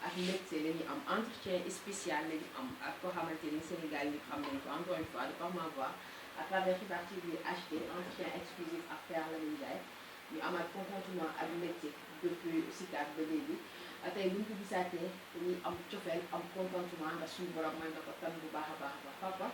ak mbégte la ñu am entretien spécial la ñu am ak koo xamante ni Sénégal yi xam nañu ko encore une fois de par ma voix à travers Xibaar TV HD entretien exclusif ak Père Lamine Ndiaye ñu amaat contentement ak mbégte depuis Sicap ba léegi tey bu ñu ko gisaatee dañuy am cofeel am contentement ndax suñu borom may na ko tan bu baax a baax a baax papa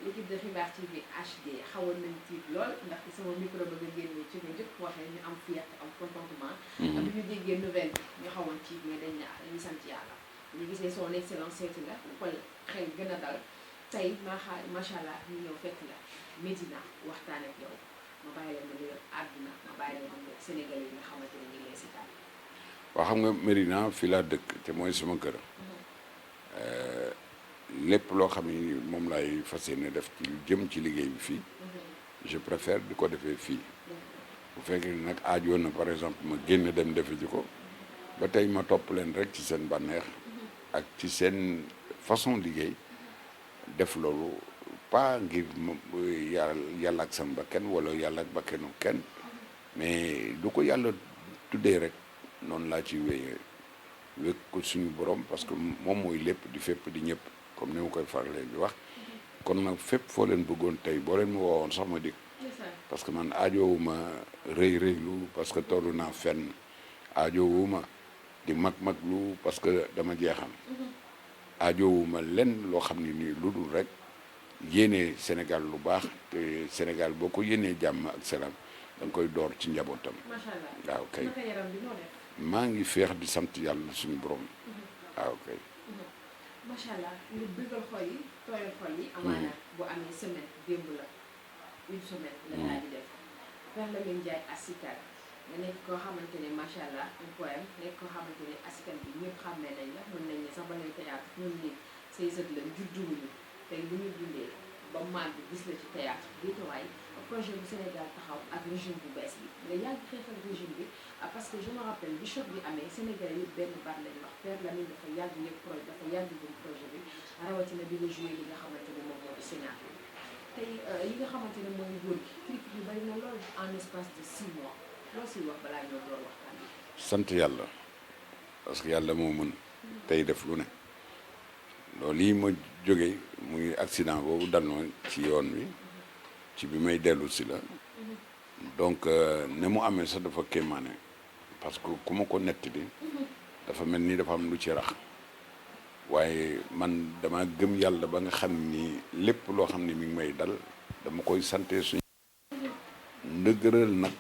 l'équipe de Xibaar TV HD xawoon nañ tiit lool ndaxte sama micro ba nga génnee ci nga njëkk waxee ñu am fierté am contentement bi ñu déggee nouvelle bi ñu xawoon tiit mais dañ ne dañuy sant yàlla ñu gisee son excellence seeti nga xol xel gën a dal tey macha allah ñu ñëw fekk la Médina waxtaan ak yow ma bàyyi la ma nuyu àdduna ma bàyyi la ma nuyu Sénégalais yi nga xamante ne ñu ngi lay seetaan. waaw xam nga Médina fii laa dëkk te mooy sama kër lépp loo xam ni moom laay fas yéene def ci lu jëm ci liggéey bi fii je préfère di ko defee fii bu fekkee nag aajoon na par exemple ma génn dem defe ji ko ba tey ma topp leen rek ci seen bànneex ak ci seen façon liggéey def loolu pas ngir yàlla ak sama bakkan wala yàlla ak bakkanu kenn mais du ko yàlla tuddee rek noonu laa ci wéyee wékk ko suñu borom parce que moom mooy lépp di fépp di ñëpp comme ni ma koy faralee di wax kon nag fépp foo leen bëggoon tey boo leen ma woowoon sax ma dikk parce que man aajoowuma rëylu parce que tollu naa fenn aajoowuma di mag lu parce que dama jeexam aajoowuma lenn loo xam ne nii lu dul rek yéene Sénégal lu baax te Sénégal boo ko yéenee jàmm ak salaam da nga koy door ci njabootam. macha allah waaw kay naka yaram bi noo def. maa ngi feex di sant yàlla suñu borom. waaw kay. macha allah nga bëggal xol yi tooyal xol yi. amaana bu amee semaine démb la une semaine. la daal di def Père Lamine Ndiaye Asika nga nekk koo xamante ne macha allah un poème nekk koo xamante ne askan bi ñëpp xàmmee nañ la mën nañ ne sax ba ngay théâtre ñun ñi say sët lañ judduwuñu tey bu ñu dundee ba màgg gis la ci théâtre Guédiawaye projet bu Sénégal taxaw ak régime bu bees bi nga yàgg xeexal régime bi parce que je me rappelle bi choc bi amee Sénégal yëpp benn baat lañ wax Père Lamine dafa yàgg yëpp projet dafa yàgg gëm projet bi rawatina bi nga joué li nga xamante ne moom moo di scénario tey yi nga xamante ne mooy góor gi critique yu bari na lool en espace de 6 mois loo siy wax balaa ñoo door waxtaan bi. sant yàlla parce que yàlla moo mën tey def lu ne loolu yi ma jógee muy accident boobu dal ma ci yoon wi ci bi may dellu si la donc ne mu amee sax dafa kéemaane parce que ku ma ko nettali dafa mel ni dafa am lu ci rax waaye man dama gëm yàlla ba nga xam ni lépp loo xam ne mi ngi may dal dama koy sante suñu ndëgëral nag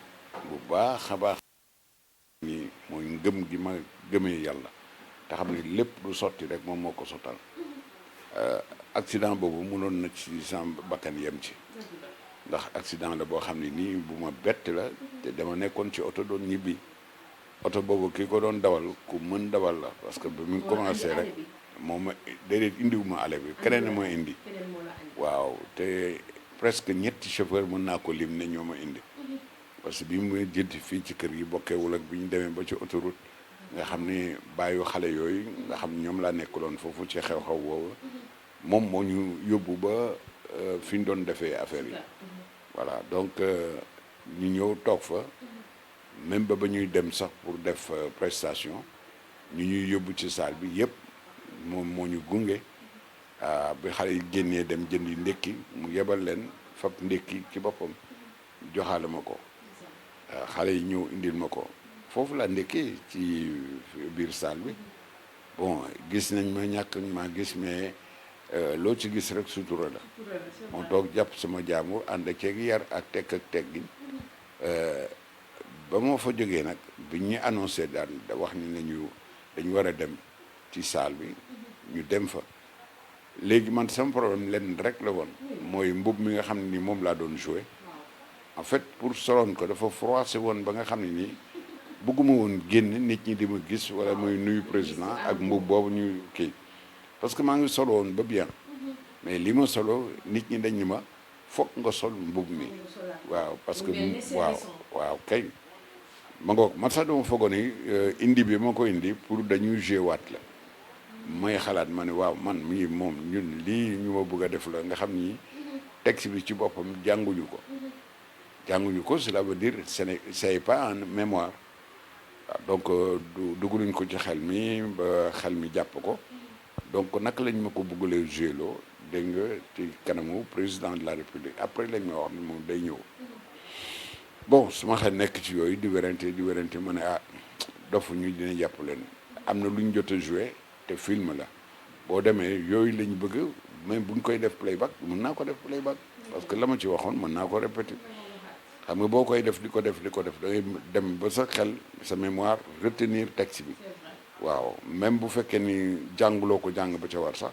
bu baax a baax ni mooy ngëm gi ma gëmee yàlla te xam ne lépp lu sotti rek moom moo ko sottal accident boobu mënoon na ci sama bakkan yem ci ndax accident la boo xam ne nii bu ma bett la te dama nekkoon ci oto doon ñibbi oto boobu ki ko doon dawal ku mën dawal la parce que ba mu commencé rek moom ma déedéet indiwu ma ale bi keneen ma indi waaw te presque ñetti chauffeur mën naa ko lim ne ñoo ma indi parce que bi mu jënti fii ci kër gi bokkeewul ak bi ñu demee ba ci autoroute nga xam ne bàyyu xale yooyu nga xam ñoom laa nekkuloon foofu ci xew-xew woowu moom moo ñu yóbbu ba fi ñu doon defee affaire yi voilà donc ñu ñëw toog fa même ba ñuy dem sax pour def prestation ñu ñuy yóbbu ci salle bi yëpp moom moo ñu gunge bi xale yi génnee dem jëndi ndékki mu yebal leen fab ndékki ci boppam joxaale ma ko xale yi ñëw indil ma ko foofu la ndékki ci biir salle bi bon gis nañ ma ñàkk ma gis mais loo ci gis rek sutura la moo toog jàpp sama jaamur ànd ceeg yar ak tekk ak teggin ba moo fa jógee nag bi ñu annoncé daan wax ni nañu dañu war a dem ci salle bi ñu dem fa léegi man sama problème lenn rek la woon mooy mbub mi nga xam ne ni moom laa doon joué en fait pour soloon ko dafa froissé woon ba nga xam ne nii bëgguma woon génn nit ñi di ma gis wala muy nuyu président ak mbub boobu ñu kii parce que maa ngi solo woon ba bien mais li ma solo nit ñi dañ ni ma foog nga sol mbub mi waaw parce que waaw kay ma ngoog man sax dama foogoon ni indi bi ma ko indi pour dañuy joué waat la may xalaat ma ne waaw man mii moom ñun lii ñu ma bëgg a def la nga xam ni texte bi ci boppam jànguñu ko cela veut dire c'est pas en mémoire waaw donc dugaluñ ko ci xel mi ba xel mi jàpp ko donc naka lañ ma ko bëggalee joué loo dégg nga ci kanamu président de la république après lañ ma wax ni moom day ñëw bon suma xel nekk ci yooyu di werante ma ne ah dofu ñu dina jàpp leen am na lu ñu jot a joué te film la boo demee yooyu lañ bëgg même buñ koy def playback mën naa ko def playback parce que la ma ci waxoon mën naa ko répéter xam nga boo koy def di ko def da ngay dem ba sa xel sa mémoire retenir texte bi waaw même bu fekkee ni jànguloo ko jàng ba ca war sax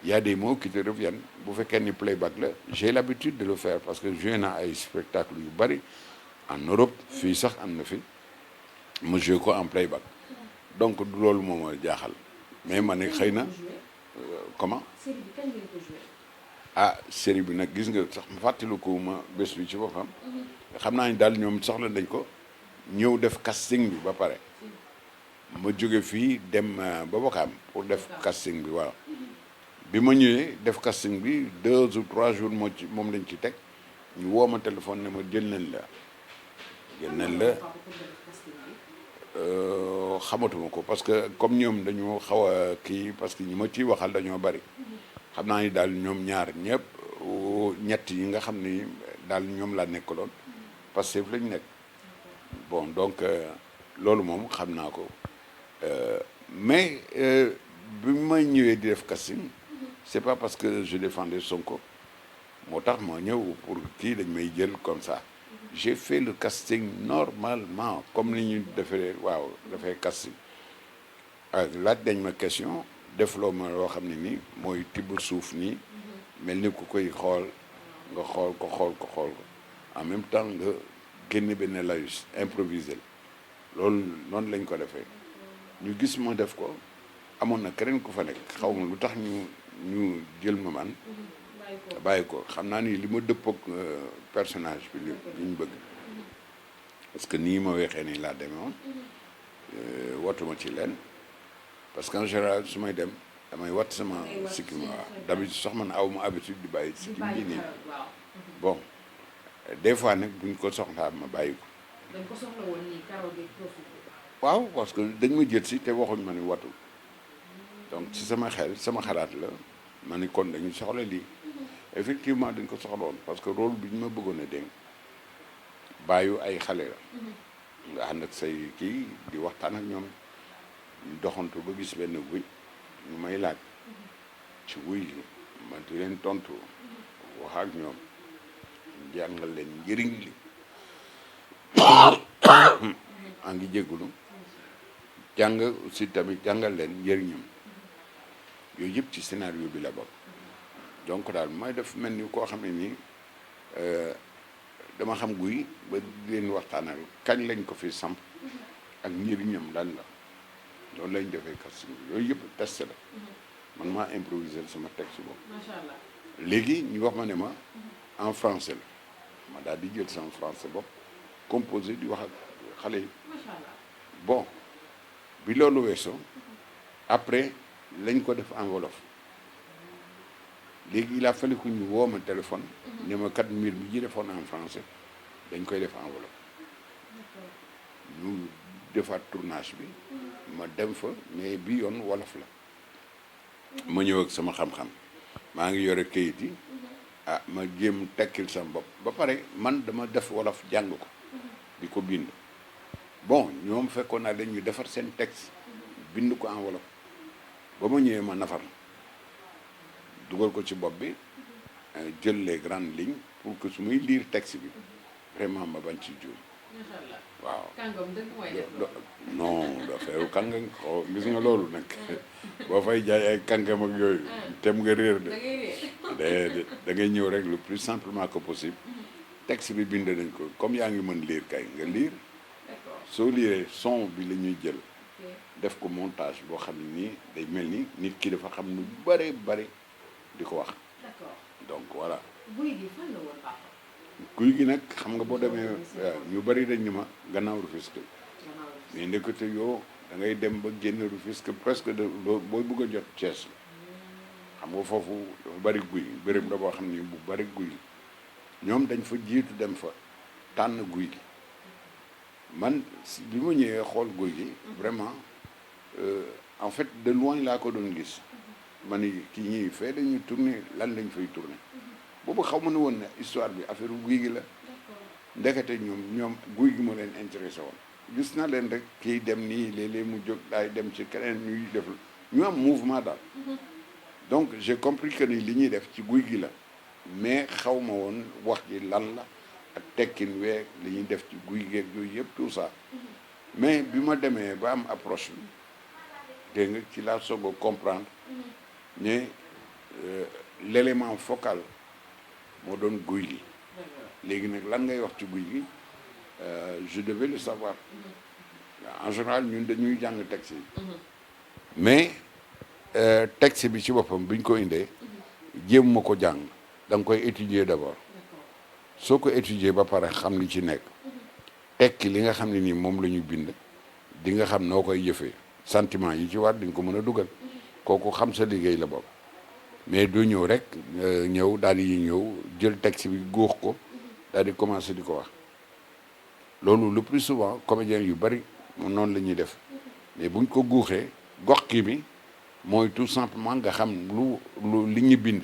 y a des mots qui te reviennent bu fekkee ni playback la j'ai l'habitude de le faire parce que joué naa ay spectacle yu bari en Europe fii sax am na fi ma joué ko en playback donc du loolu moo ma jaaxal mais ma ne xëy na comment ah série bi nag gis nga sax fàttaliku ma bés bi ci boppam xam naa ni daal ñoom soxla nañ ko ñëw def casting bi ba pare ma jóge fii dem ba Wakaam pour def casting bi waaw bi ma ñëwee def casting bi 2 ou 3 jours moom lañ ci teg ñu woo ma téléphone ne ma jël nañ la xamatuma ko parce que comme ñoom dañoo xaw a kii parce que ñi ma ciy waxal dañoo bari xam naa ni daal ñoom ñaar ñëpp ñett yi nga xam ni daal ñoom laa nekkaloon Pastef lañ nekk bon donc loolu moom xam naa ko mais bi ma ñëwee di def casting c'est pas parce que je défendais Sonko moo tax ma ñëw pour kii dañ may jël comme ça j'ai fait le casting normalement comme ni ñu defee dafay casting laaj dañ ma question defloo ma loo xam ne nii mooy tibb suuf nii mel ni ku koy xool nga xool ko en même temps nga génne benn layus improviser loolu noonu lañ ko defee ñu gis ma def ko amoon na keneen ku fa nekk xaw ma lu tax ñu jël ma man bàyyi ko xam naa ni li ma dëppoog personnage bi li ñu bëgg parce que nii ma weexee nii laa demee woon watuma ci leen parce que en général su may dem damay wat sama sikkim waaw d'habitude sax man aw ma habitude di bàyyi sikkim bi nii bon des fois nag buñ ko soxlaa ma bàyyi ko. dañ ko soxla woon nii karaw gi waaw parce que dañ ma jël si te waxuñ ma ni watu donc ci sama xalaat la ma ni kon dañu soxla lii effectivement dañ ko soxla woon parce que rôle bi ñu ma bëggoon a dénk bàyyu ay xale la nga ànd ak say kii di waxtaan ak ñoom ñu doxantu ba gis benn guy ñu may laaj ci guy gi ma di leen tontu wax ak ñoom jàngal leen njëriñ li a ngi jéggulu jàng aussi tamit jàngal leen njëriñam yooyu yëpp ci scénario bi la bokk donc daal mooy def mel ni koo xam ne nii dama xam guy ba di leen waxtaanal kañ lañ ko fi samp ak njëriñam lan la loolu lañ defee casting yooyu yëpp test la man maa improviser sama texte boobu macha allah léegi ñu wax ma ne ma en français la ma daal di jël sama français bopp composé di wax ak xale yi macha allah bon bi loolu weesoo après lañ ko def en wolof léegi il a fallu que ñu woo ma téléphone ne ma kat mbir mi ji defoon en français dañ koy def en wolof ñu defaat tournage bi ma dem fa mais bi yoon wolof la ma ñëw ak sama xam-xam maa ngi yore kayit yi ma jéem tekkil sama bopp ba pare man dama def wolof jàng ko di ko bind bon ñoom fekkoon naa dañuy defar seen texte bind ko en wolof ba ma ñëwee ma nafar dugal ko ci bopp bi jël les grandes lignes pour que su muy lire texte bi vraiment ma bañ ci juum macha allah waaw kàngam dëgg mooy def non dafay kàngam xaw gis nga loolu nag boo fay jaay ay kàngam ak yooyu tem nga réer de da ngay déedéet da ngay ñëw rek le plus simplement que possible texte bi bind nañ ko comme yaa ngi mën lire kay nga lire d'accord soo lire son bi la ñuy jël ok def ko montage boo xam ne nii day mel ni nit ki dafa xam lu bare bare di ko wax d'accord donc voilà buy gi fan la woon papa guy gi nag xam nga boo demee ñu bari dañ ñu ma gannaaw Rufisque gannaaw la mais ndekete yoo da ngay dem ba génn Rufisque presque de booy bëgg a jot Thiès la xam nga foofu dafa bari guy béréb la boo xam ni bu bari guy ñoom dañ fa jiitu dem fa tànn guy gi man bi ma ñëwee xool guy gi vraiment en fait de loin laa ko doon gis ma ni kii ñuy fee dañuy tourner lan lañ fay tourner boobu xaw ma ne woon ne histoire bi affaire guy gi la ndekete ñoom guy gi moo leen intéressé woon gis naa leen rek kii dem nii léeg-léeg mu jóg daay dem ci keneen ñuy def ñu am mouvement daal donc j'ai compris que ni li ñuy def ci guy gi la mais xaw ma woon wax ji lan la ak tekkin weeg li ñuy def ci guy geeg yooyu yëpp tout ça mais bi ma demee ba am approche bi dégg nga ci laa soog a comprendre ne l'élément focal moo doon guy gi léegi nag lan ngay wax ci guy gi je devais le savoir en général ñun dañuy jàng texte yi mais texte bi ci boppam bi ñu ko indee jéem ma ko jàng da nga koy étudier d'abord soo ko étudier ba pare xam li ci nekk tekki li nga xam ne nii moom la ñu bind di nga xam noo koy jëfee sentiment yi ci war di nga ko mën a dugal kooku xam sa liggéey la boobu mais du ñëw rek ñëw daal di ñëw jël texte bi góox ko daal di commencer di ko wax loolu le plus souvent comédien yu bari noonu la ñuy def mais buñ ko guuxee gox ki bi mooy tout simplement nga xam lu li ñu bind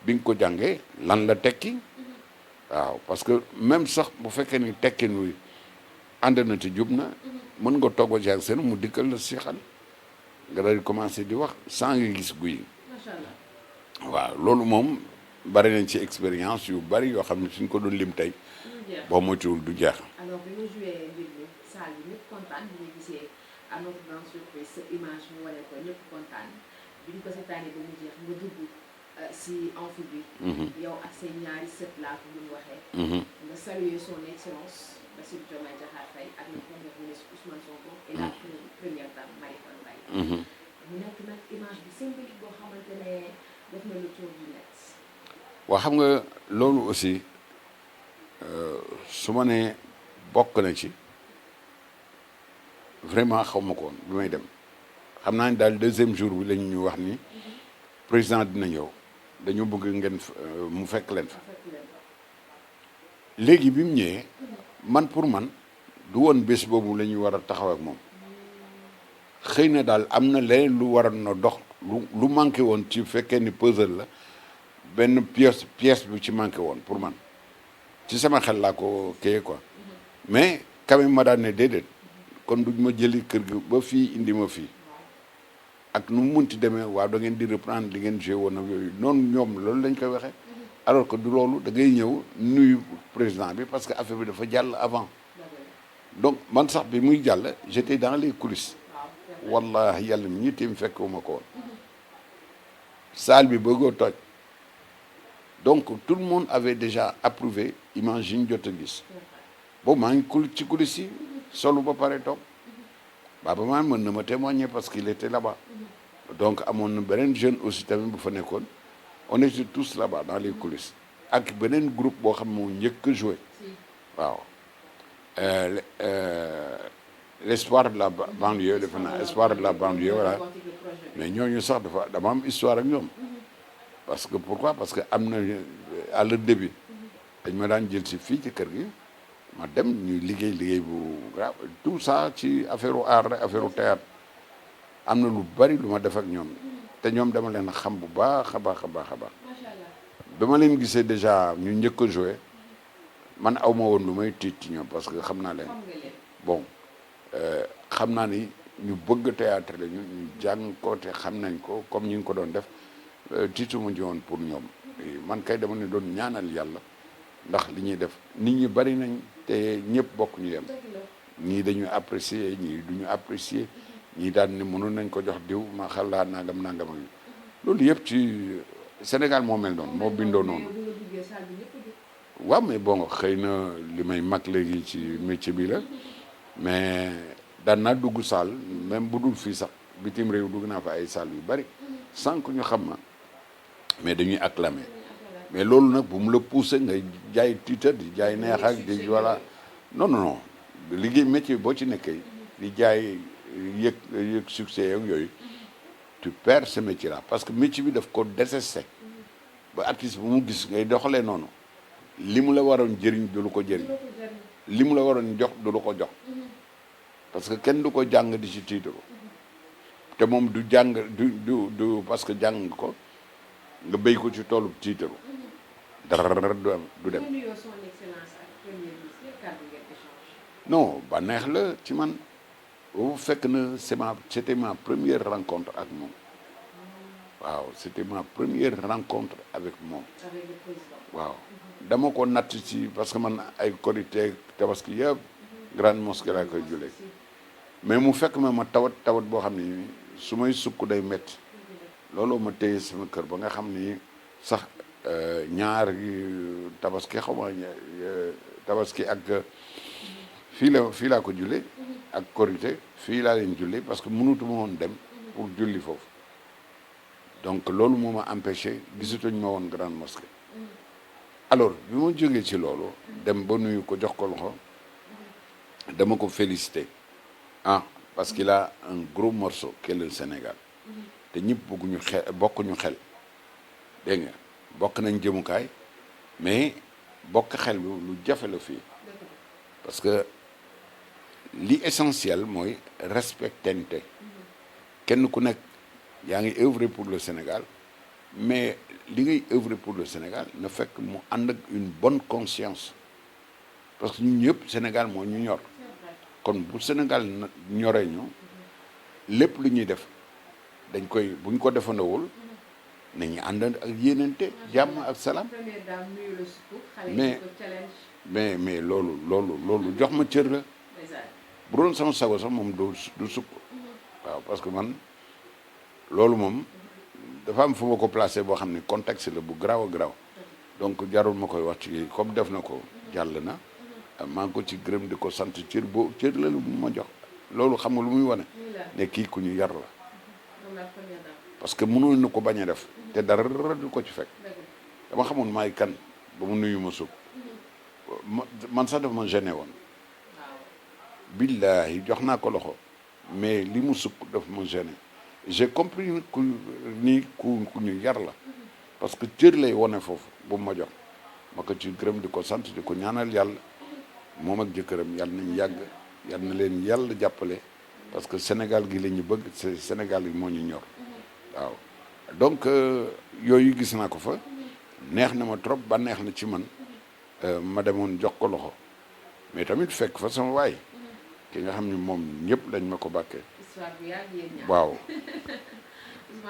bi nga ko jàngee lan la tekki waaw parce que même sax bu fekkee ni tekkin wi ànd na te jub na mën nga toog a jàng seen mu dikkal la si xal nga daal di commencer di wax sans nga gis guy macha allah. waaw loolu moom bari nañ ci expérience yu bari yoo xam ne suñ ko doon lim tey boo moytuwul du jeex. alors bi nga joué mbir mi salle bi ñëpp kontaan bi nga gisee à notre grande surprise sa image mu wane ko ñëpp kontaan bi ñu ko seetaanee ba mu jeex nga dugg si amphi bi. yow ak say ñaari sët laa ko bu ñu waxee. nga saluer son excellence Bassirou Diomaye Diakhar Faye ak le premier ministre Ousmane Sonko et la première dame Marie Coll Mbaye. mu nekk nag image bi symbolique boo xamante ne def na le tour du net. waa xam nga loolu aussi su ma nee bokk na ci vraiment xaw ma ko woon bi may dem xam naa ni daal deuxième jour bi la ñu wax ni président dina ñëw dañoo bëgg ngeen mu fekk leen fa léegi bi mu ñëwee man pour man du woon bés boobu la ñuy war a taxaw ak moom xëy na daal am na leneen lu waroon na dox lu manqué woon ci fekkee ni puzzle la benn pièce bu ci manqué woon pour man ci sama xel laa ko kéye quoi mais quand même ma daan ne déedéet kon duñ ma jëli kër gi ba fii indi ma fii ak nu mu munti demee waaw da ngeen di reprendre li ngeen joué woon ak yooyu noonu ñoom loolu lañ koy waxee alors que du loolu da ngay ñëw nuyu président bi parce que affaire bi dafa jàll avant donc man sax bi muy jàll j'étais dans les coulisses wallahi yàlla mi ñi tim fekkuma ko woon salle bi bëggoo toj donc tout le monde avait déjà approuvé image yi ñu jot a gis boobu maa ngi ci coulisses yi solu ba pare toog Baaba Maal mën na ma témoigner parce qu'il était là-bas donc amoon na beneen jeune aussi tamit bu fa nekkoon on était tous là-bas dans les coulisses ak beneen groupe boo xam moo njëkk a joué waaw l'espoir de la banlieue defe naa espoir de la banlieue voilà mais ñooñu sax dama am histoire ak ñoom parce que pourquoi parce que am na à leur début dañ ma daan jël si fii ci kër gi ma dem ñuy liggéey bu grave tout ça ci affaire u art rek affaire u théâtre am na lu bari lu ma def ak ñoom te ñoom dama leen xam bu baax a baax a baax a baax ba ma leen gisee déjà ñu njëkk a joué man aw ma woon lu may tiit ci ñoom parce que xam naa leen bon xam naa ni ñu bëgg théâtre lañu ñu jàng ko te xam nañ ko comme ñu ngi ko doon def tiitu ma ci woon pour ñoom man kay dama ne doon ñaanal yàlla ndax li ñuy def nit ñi bari nañ te ñëpp bokk ñu yem ñii dañuy apprécier ñii duñu apprécier ñii daan ne mënoon nañ ko jox diw ma xalaa nangam ak loolu yëpp ci Sénégal moo mel noonu moo bindoo noonu waaw mais bon xëy na li may mag léegi ci métier bi la mais daan naa dugg salle même bu dul fii sax bitim réew dugg naa fa ay salle yu bari sans que ñu xam ma mais dañuy acclamer mais loolu nag bu mu la pousser ngay jaay titre di jaay neex ak di voilà non liggéey métier boo ci nekkee di jaay yëg succès ak yooyu tu perds ce métier là parce que métier bi daf ko détesté ba artiste bu mu gis ngay doxalee noonu li mu la waroon jëriñ du lu ko jëriñ li mu la waroon jox du lu ko jox parce que kenn du ko jàng di ci tiitaru te moom du jàng du parce que jàng ko nga béy ko ci toolu tiitaru dara du dem. non ba neex la ci man boobu fekk na c'était ma première rencontre ak moom waaw c'était ma première rencontre avec moom waaw dama ko natt ci parce que man ay korité tabaski yëpp grande mosquée laa koy julee mais mu fekk ma tawat boo xam ni su may sukk day métti looloo ma téye sama kër ba nga xam ni sax ñaar tabaski xaw ma tabaski ak fii laa ko julee ak korité fii laa leen julli parce que mënutuma woon dem pour julli foofu donc loolu moo ma empêché gisatuñ ma woon grande mosquée alors bi ma jógee ci loolu dem ba nuyu ko jox ko loxo dama ko félicité parce qu'il a un gros morceau qui est le Sénégal te ñëpp bokkuñu xel dégg nga bokk nañ jëmukaay mais bokk xel bi lu jafe la fii parce que li essentiel mooy respectante kenn ku nekk yaa ngi œuvrer pour le Sénégal mais li ngay œuvrer pour le Sénégal na fekk mu ànd ak une bonne conscience parce que ñun ñëpp Sénégal moo ñu ñor kon bu Sénégal ñoree ñu lépp lu ñuy def dañ koy bu ñu ko defandawul nañu ànd ak yéenante jàmm ak salaam mais loolu jox ma cër la bu doon sama sago sax moom du sukk waaw parce que man loolu moom dafa am fu ma ko placé boo xam ne contexte la bu garaaw a garaaw donc jarul ma koy wax ci comme def na ko jàll na maa ngi ko ci gërëm di ko sant cër la lu ma jox loolu xam nga lu muy wane ne kii ku ñu yar la parce que mënoon na ko bañ a def te dara du ko ci fekk dama xamoon maay kan ba mu nuyu ma sukk man sax dafa ma gêné woon billahi jox naa ko loxo mais li mu sukk dafa ma gêné j'ai compris ku ñu yar la parce que cër lay wone foofu bu ma jox ma ko ci gërëm di ko sant di ko ñaanal yàlla moom ak jëkkëram yàlla nañ yàgg yàlla na leen yàlla jàppale parce que Sénégal gi la ñu bëgg Sénégal gi moo ñu ñor waaw donc yooyu gis naa ko fa neex na ma trop ba neex na ci man ma demoon jox ko loxo mais tamit fekk fa sama waay ki nga xam ni moom ñëpp dañ ma ko bàkkee waaw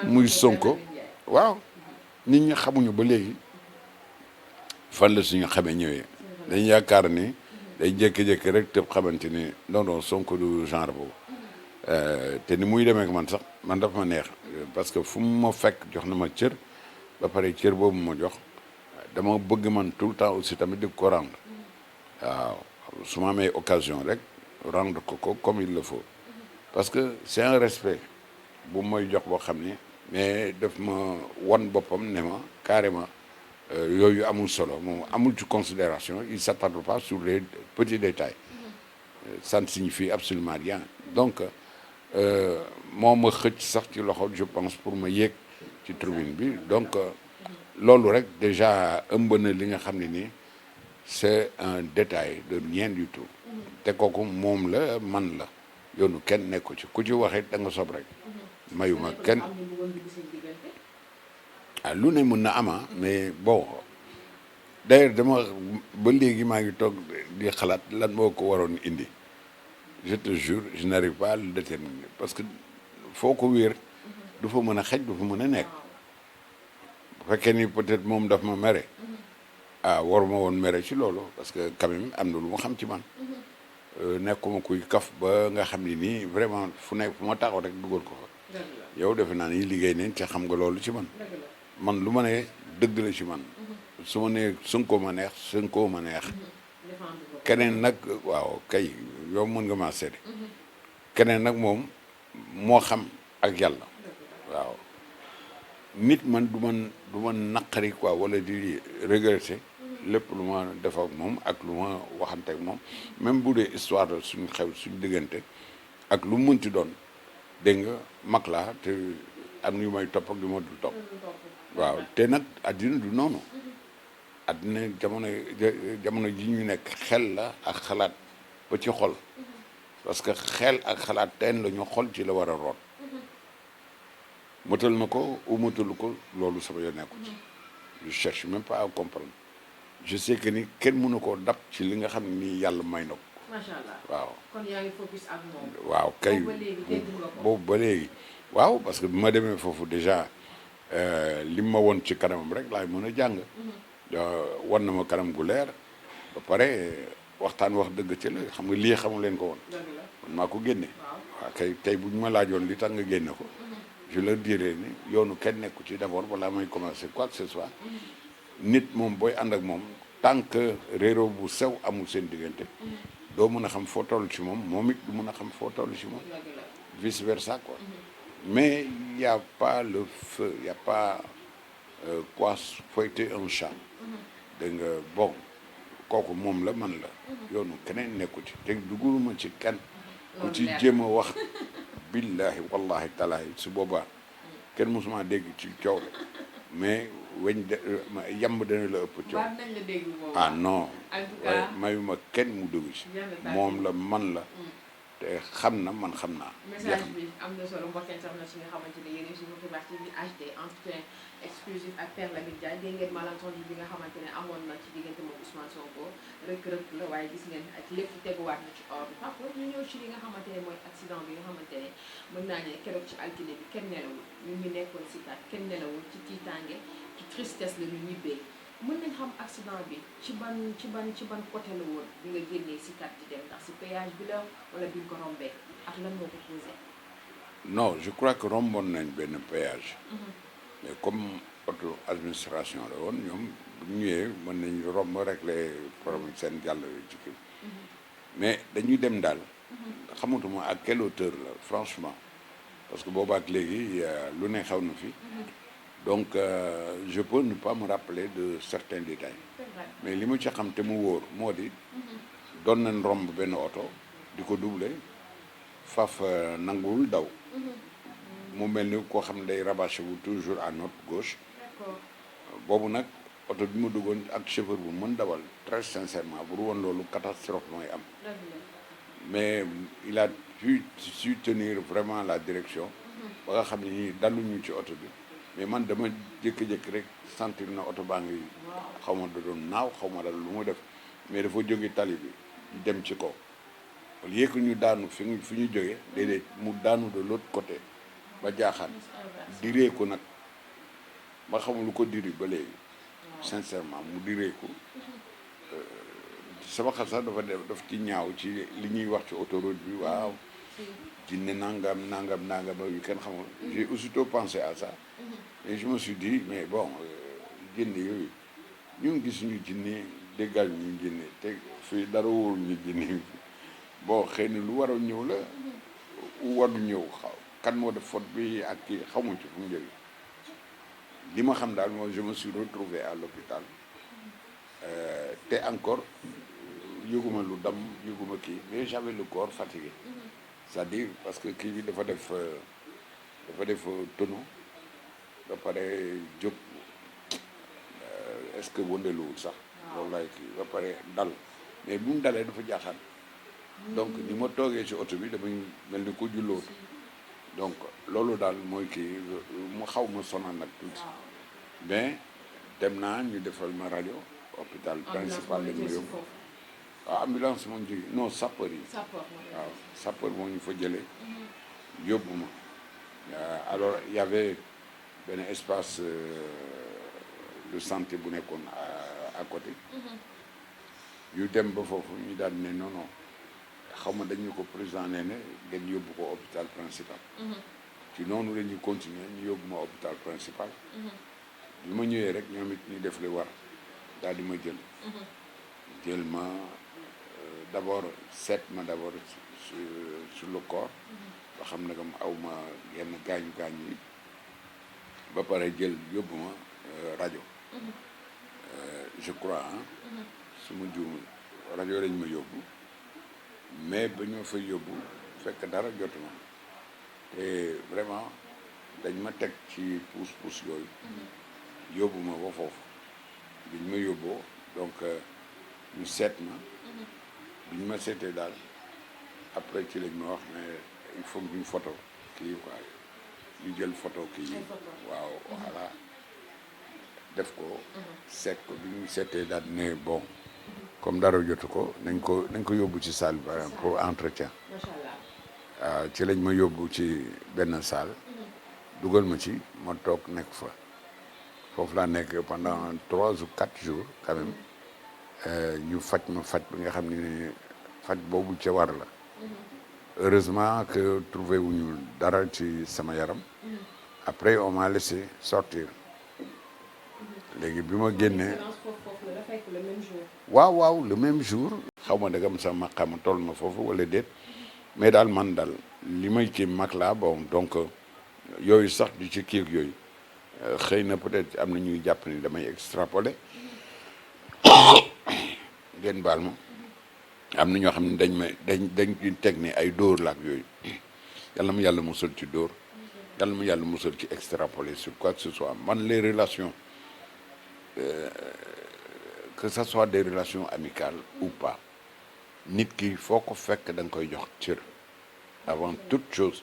muy Sonko waaw nit ñi xamuñu ba léegi fan la suñu xamee ñëwee dañ yaakaar ni day jékki-jékki rek tëb xamante ni non Sonko du genre boobu te ni muy demee ak man sax man dafa ma neex parce que fu mu ma fekk jox na ma cër ba pare cër boobu ma jox dama bëgg man tout le temps aussi tamit di ko rendre waaw su ma amee occasion rek rendre ko comme il le faut parce que c'est un respect bu mooy jox boo xam ni mais daf ma wan boppam ne ma carrément yooyu amul solo moom amul ci considération il s'attarde pas sur les petits détails ça ne signifie absolument rien donc moo ma xëcc sax ci loxo je pense pour ma yéeg ci tribune bi donc loolu rek déjà ëmb na li nga xam ne nii c'est un détail de rien du tout te kooku moom la man la yoonu kenn nekku ci ku ci waxee da nga sob rek mayuma kenn lu ne mën na ama mais bon d'ailleurs dama ba léegi maa ngi toog di xalaat lan moo ko waroon indi je te jure je n'arrive pas à le déterminer parce que foo ko wéer du fa mën a xej du fa mën a nekk bu fekkee ni peut-être moom daf ma mere waruma woon mere ci loolu parce que quand même am na lu ma xam ci man nekkuma kuy kaf ba nga xam ni nii vraiment fu nekk fu ma taxaw rek dugal ko fa yow defe naa ni liggéey nañ te xam nga loolu ci man lu ma ne dëgg la ci man su ma nee Sonko ma neex Sonko ma neex keneen nag waaw kay yow mën nga maa seede keneen nag moom moo xam ak yàlla waaw nit man du man naqari quoi wala di regretter lépp lu ma def ak moom ak lu ma waxante ak moom même bu dee histoire suñu xew suñu diggante ak lu mu mënti doon dégg nga mag laa te am yu may topp ak yu ma dul topp waaw te nag addina du noonu addina jamono ji ñu nekk xel la ak xalaat ba ci xol parce que xel ak xalaat teen la ñu xol ci la war a root matal na ko ou matalu ko loolu sama yoon nekku ci je cherche même pas à comprendre je sais que ni kenn mënu koo dab ci li nga xam ne nii yàlla may na ko macha allah waaw kon yaa ngi focus ak moom. waaw kay boobu ba léegi dégg nga ko. boobu ba léegi waaw parce que bi ma demee foofu déjà li ma woon ci kanamam rek laay mën a jàng wan na ma kanam gu leer ba pare waxtaan wax dëgg ci la xam nga lii xamu leen ko woon dëgg la man maa ko génne waaw. waaw kay tey bu ñu ma laajoon li tax nga génne ko je leur dirais ni yoonu kenn nekku ci d'abord balaa may commencer quoi que ce soit nit moom booy ànd ak moom tant que réeroo bu sew amul seen diggante doo mën a xam foo toll ci moom moom it du mën a xam foo toll ci moom dëgg la. vice versa quoi mais il y a pas le feu il y a pas quoi fouetter un chat dégg nga bon kooku moom la man la yoonu keneen nekku ci te duguluma ci kenn ku ci jéem a wax billahi wallahi talaahi su boobaa kenn mosuma dégg ci coow la mais weñ de yamb dana la ëpp coow baat nañ la dégg boobu. ah non en tout waaye cas mayuma kenn mu dugg ci bien de tàgg. moom la man la te xam na man xam naa message bi am na solo mbokk internet yi nga xamante ne yéen a ngi suivre Xibaar TV HD entretien exclusif ak Père Lamine Diagne dégg ngeen malentendu bi nga xamante ne amoon na ci diggante moom Ousmane Sonko rëkk-rëkk la waaye gis ngeen ak lépp teguwaat na ci ordre papa ñu ñëw ci li nga xamante ne mooy accident bi nga xamante ne mën naa ne keroog ci altine bi kenn nelawul ñun ñu nekkoon si kat kenn nelawul ci tiitaange ci tristesse la ñu ñibbee mën nañ xam accident bi ci ban côté la woon bi nga génnee si kat di dem ndax si péage bi la wala bi nga ko rombee ak lan moo ko posé. non je crois que romboon nañ benn péage mais comme auto administration la woon ñoom bu ñu ñëwee mën nañ romb régler problème seen jàll ci kii mais dañuy dem daal xamatuma à quelle hauteur la franchement parce que boobaak léegi lu ne xew na fi donc je peux ne pas me rappeler de certains détails c'est vrai. mais li ma ci xam te mu wóor moo di doon nañ romb benn oto di ko doubler faf nanguwul daw mu mel ni koo xam ne day rabâché wu toujours à notre gauche d'accord. boobu nag oto bi ma duggoon ak chauffeur bu mën dawal très sincèrement bu woon loolu catastrophe mooy am dëgg la. mais il a su tenir vraiment la direction ba nga xam ne nii daluñu ci oto bi mais man dama jékki-jékki rek sentir na oto baa ngi xaw ma da doon naaw xaw ma dal lu mu def mais dafa jóge tali bi di dem ci kaw au lieu que ñu daanu fi ñu jógee déedéet mu daanu de l'autre côté ba jaaxaan diree ko nag ba xamul lu ko diri ba léegi sincèrement mu diree ko sama xel sax daf ci ñaaw ci li ñuy wax ci autoroute bi waaw jinne nangam yu kenn xamul j'ai aussitôt pensé à ça et je me suis dit mais bon jinne yooyu ñu ngi gis ñu jinne déggal ñu jinne te fii dara wóorul ñu jinne bon xëy na lu war a ñëw la waru ñëw kan moo def faute bi ak kii xamuñ ci fu mu jógee li ma xam daal mooy je me suis retrouvé à l'hôpital te encore yëguma lu dam yëguma kii mais j'avais le corps fatigué c'est-à-dire parce que kii bi dafa def tonneau ba pare jóg est-ce que wëndeluwul sax loolu laay kii ba pare dal mais bu mu dalee dafa jaaxaan donc ni ma toogee ci oto bi damay mel ni ko julloo donc loolu daal mooy kii mu xaw ma sonal nag tuuti mais dem naa ñu defal ma rajo hôpital principal lañ ma yóbbu waaw ambulance moom jóge non sapeur yi waaw sapeur moo ñu fa jëlee yóbbu ma alors il y avait benn espace de santé bu nekkoon à côté yu dem ba foofu ñu daal ne non non xaw ma dañu ko président nee ne ngeen yóbbu ko hôpital principal ci noonu la ñuy continuer ñu yóbbu ma hôpital principal bi ma ñëwee rek ñoom it ñu def li war daal di ma jël ma d'abord seet ma d'abord sur le corps ba xam ne comme aw ma yenn gaañu yi ba pare jël yóbbu ma rajo je crois su ma juumul rajo lañ ma yóbbu mais ba ñoo fa yóbbu fekk dara jotuma te vraiment dañ ma teg ci pousse yooyu yóbbu ma ba foofu biñ ma yóbboo donc ñu seet ma biñ ma seetee daal après ci lañ ma wax mais il faut que ñu photo kii quoi ñu jël photo kii waaw voilà def ko seet ko bi ñu seetee daal ne bon comme dara jotu ko nañ ko yóbbu ci salle bi pour entretien macha allah. waaw ci lañ ma yóbbu ci benn salle dugal ma ci ma toog nekk fa foofu laa nekk pendant 3 ou 4 jours quand même ñu faj ma faj bi nga xam ne faj boobu ca war la heureusement que trouvé wuñu dara ci sama yaram après on m'a laissé sortir léegi bi ma génnee foofu la fekk le même jour. waaw le même jour xaw ma dagam sama maqaama toll ma foofu wala déet mais daal man daal li may ci mag laa bon donc yooyu sax di ci kii ak yooyu xëy na peut-être am na ñuy jàpp ni damay extrapoler ngeen baal ma am na ñoo xam ne dañ teg ni ay dóor la ak yooyu yàlla ma yàlla musal ci dóor yàlla ma yàlla musal ci extrapoler sur quoi que ce soit man les relations que ça soit des relations amicales ou pas nit ki foo ko fekk da nga koy jox cër avant toute chose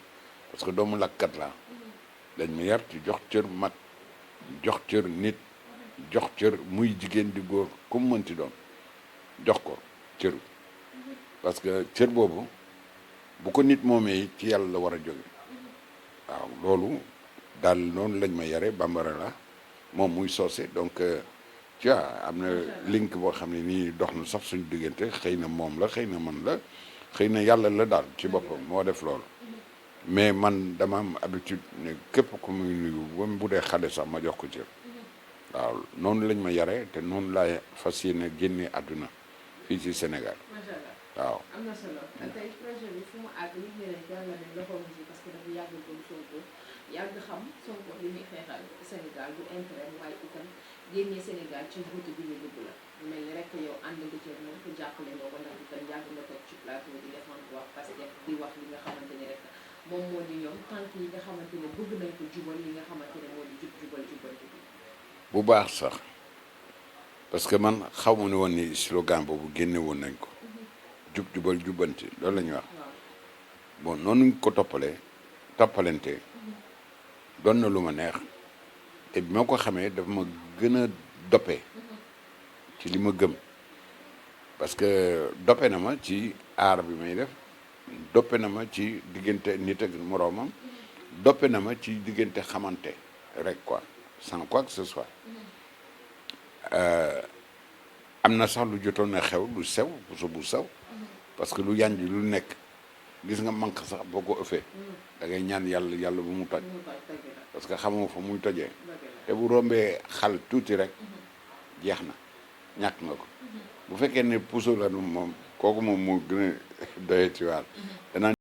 parce que doomu lakkat la dañ ma yar ci jox cër mag jox cër nit jox cër muy jigéen di góor comme mënti doon jox ko cër parce que cër boobu bu ko nit moomee ci yàlla la war a jóge waaw loolu daal noonu lañ ma yare bambara la moom muy soose donc tu vois am na link boo xam ne nii dox na sax suñu diggante xëy na moom la xëy na man la xëy na yàlla la daal ci boppam moo def loolu mais man dama am habitude ne képp ku muy nuyu même bu dee xale sax ma jox ko cër waaw noonu lañ ma yare te noonu laa fas yéene génne àdduna fii ci Sénégal. macha allah waaw. am na solo tey projet bi fu mu àgg nit ñi leen jàll nañ loxoom ci parce que dafa yàgg doon Sonko yàgg xam Sonko li muy xeexal Sénégal du intérêt waaye itam génnee Sénégal ci route bi ñu dugg la mel ni rek yow ànd nga ci moom ko jàppale nga ko ndax itam yàgg nga toog ci plateau di défendre wax parce que di wax li nga xamante ni rek moom moo di ñoom tànk yi nga xamante ne bëgg nañ ko jubal li nga xamante ne moo di jubal bu baax sax parce que man xaw ma ne woon ni slogan boobu génne woon nañ ko jubal jubbanti loolu la ñuy wax bon noonu ko toppalante doon na lu ma neex te bi ma ko xamee dafa ma gën a doppe ci li ma gëm parce que doppe na ma ci aar bi may def doppe na ma ci diggante nit ak moroomam doppe na ma ci diggante xamante rek quoi sans quoi que ce soit am na sax lu jotoon na xew lu sew bu sew parce que lu yanj lu nekk gis nga manque sax boo ko ëffee da ngay ñaan yàlla bu mu toj parce que xamoo fa muy tojee te bu rombee xal tuuti rek jeex na ñàkk nga ko bu fekkee ne puso la moom kooku moom moo gën a doye ci waar danaa